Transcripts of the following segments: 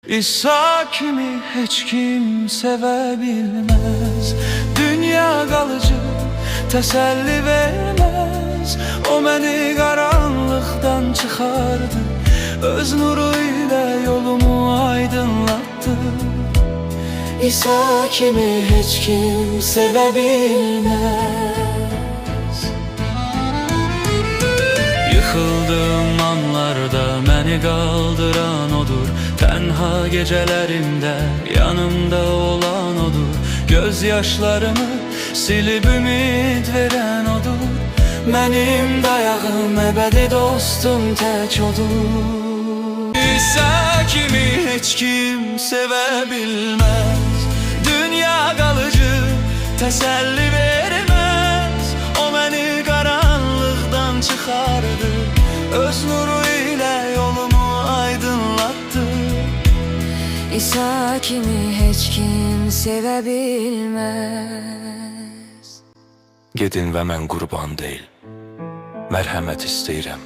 İsa kimi heç kim sevebilmez. Dünya kalıcı teselli vermez. O beni karanlıktan çıkardı, öz nuruyla yolumu aydınlattı. İsa kimi heç kim sevebilmez. Yıkıldığım anlarda beni kaldıran odur. Tenha gecelerimde yanımda olan odur. Gözyaşlarımı silip ümit veren odur. Benim dayağım, ebedi dostum tek odur. İsa kimi heç kim sevebilmez. Dünya kalıcı teselli vermez. O beni karanlıktan çıkardı, öz nuruyla yolumu aydınlattı. İsa kimi heç kim sevebilmez. Gedin və mən qurban deyil, mərhəmət istəyirəm.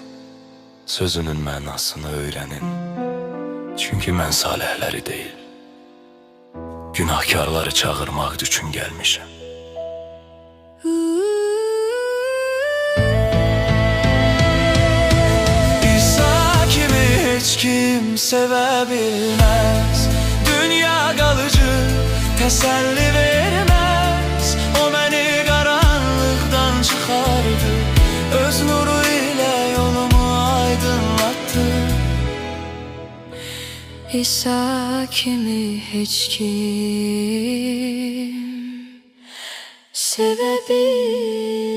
Sözünün mənasını öyrənin. Çünki mən salihləri deyil, günahkarları çağırmaq üçün gəlmişəm. İsa kimi heç kim sevebilmez. Dünya kalıcı teselli vermez. O beni karanlıktan çıkardı, öz nuruyla yolumu aydınlattı. İsa kimi heç kim sevebilmez.